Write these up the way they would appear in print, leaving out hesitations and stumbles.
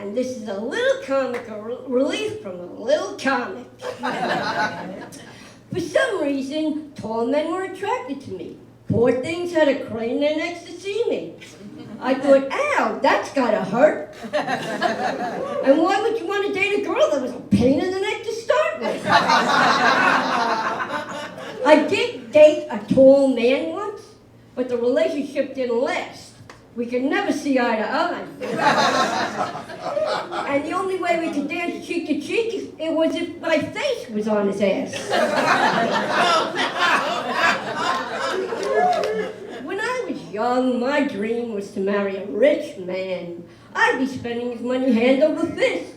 And this is a little comic relief from a little comic. For some reason, tall men were attracted to me. Poor things had to crane their necks to see me. I thought, ow, that's gotta hurt. And why would you want to date a girl that was a pain in the neck to start with? I did date a tall man once, but the relationship didn't last. We could never see eye to eye. And the only way we could dance cheek to cheek, it was if my face was on his ass. When I was young, my dream was to marry a rich man. I'd be spending his money hand over fist.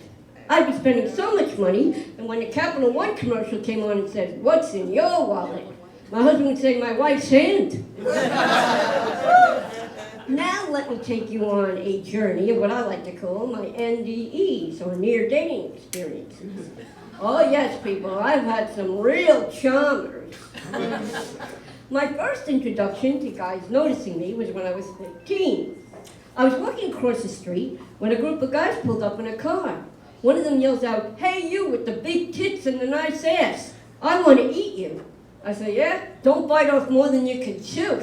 I'd be spending so much money, and when the Capital One commercial came on and said, "What's in your wallet?" my husband would say, "My wife's hand." Now let me take you on a journey of what I like to call my NDEs, or near dating experiences. Oh yes, people, I've had some real charmers. My first introduction to guys noticing me was when I was 15. I was walking across the street when a group of guys pulled up in a car. One of them yells out, "Hey you with the big tits and the nice ass, I want to eat you." I say, "Yeah? Don't bite off more than you can chew."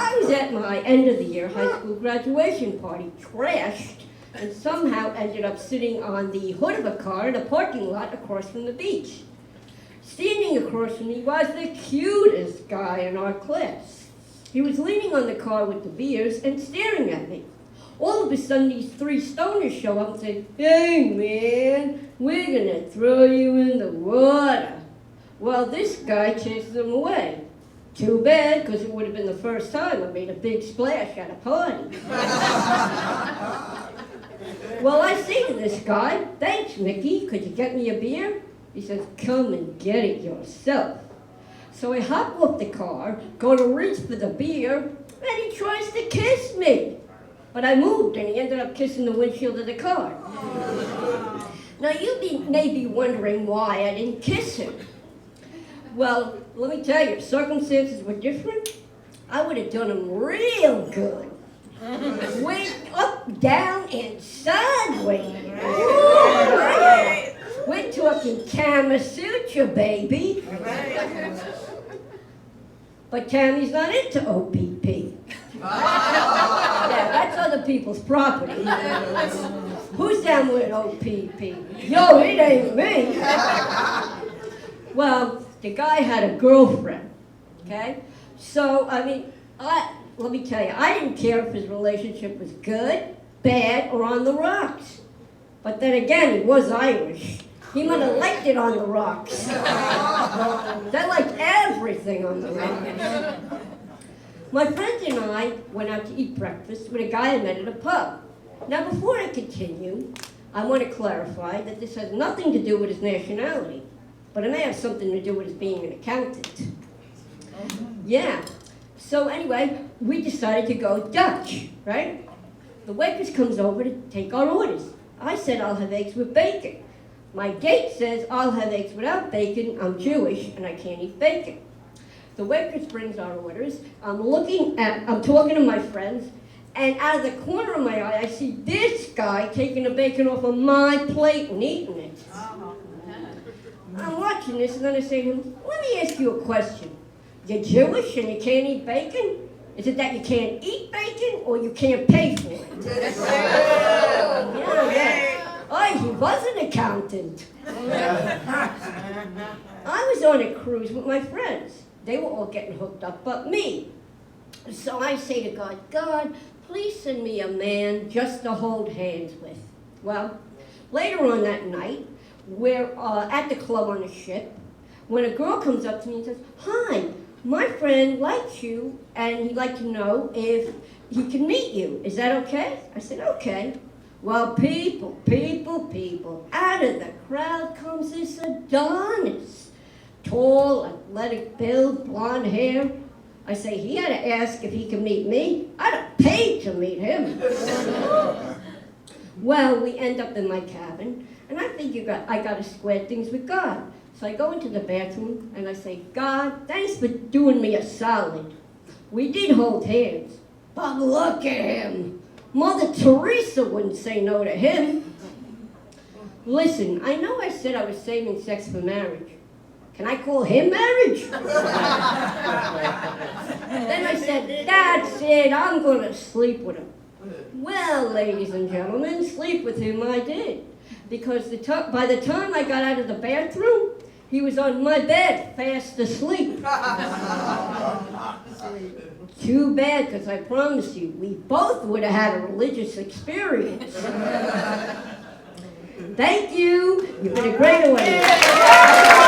I was at my end of the year high school graduation party, trashed, and somehow ended up sitting on the hood of a car in a parking lot across from the beach. Standing across from me was the cutest guy in our class. He was leaning on the car with the beers and staring at me. All of a sudden, these three stoners show up and say, "Hey man, we're gonna throw you in the water." Well, this guy chases them away. Too bad, because it would have been the first time I made a big splash at a party. Well, I say to this guy, "Thanks, Mickey, could you get me a beer?" He says, "Come and get it yourself." So I hop off the car, go to reach for the beer, and he tries to kiss me. But I moved, and he ended up kissing the windshield of the car. Now, you may be wondering why I didn't kiss him. Well, let me tell you, circumstances were different. I would have done him real good. Went up, down, and sideways. We're talking Kama Sutra, baby. But Tammy's not into OPP. Yeah, that's other people's property. Who's down with OPP? Yo, it ain't me. Well, the guy had a girlfriend, okay? So, I mean, let me tell you, I didn't care if his relationship was good, bad, or on the rocks. But then again, he was Irish. He might have liked it on the rocks. They liked everything on the rocks. My friends and I went out to eat breakfast with a guy I met at a pub. Now, before I continue, I want to clarify that this has nothing to do with his nationality, but it may have something to do with his being an accountant. Yeah. So anyway, we decided to go Dutch, right? The waitress comes over to take our orders. I said, "I'll have eggs with bacon." My date says, "I'll have eggs without bacon. I'm Jewish and I can't eat bacon." The waitress brings our orders. I'm talking to my friends, and out of the corner of my eye, I see this guy taking the bacon off of my plate and eating it. I'm watching this, and then I say to him, "Let me ask you a question. You're Jewish and you can't eat bacon? Is it that you can't eat bacon or you can't pay for it?" Yeah. Oh, he was an accountant. I was on a cruise with my friends. They were all getting hooked up but me. So I say to God, "God, please send me a man just to hold hands with." Well, later on that night, we're at the club on the ship when a girl comes up to me and says, "Hi, my friend likes you and he'd like to know if he can meet you. Is that okay?" I said, "Okay." Well, people, out of the crowd comes this Adonis. Tall, athletic build, blonde hair. I say, he had to ask if he could meet me. I'd have paid to meet him. Well, we end up in my cabin, and I think I got to square things with God. So I go into the bathroom, and I say, "God, thanks for doing me a solid. We did hold hands, but look at him. Mother Teresa wouldn't say no to him. Listen, I know I said I was saving sex for marriage. Can I call him marriage? Then I said, that's it, I'm going to sleep with him. Well, ladies and gentlemen, sleep with him I did. Because by the time I got out of the bathroom, he was on my bed, fast asleep. Too bad, because I promise you, we both would have had a religious experience. Thank you. You've been a great audience.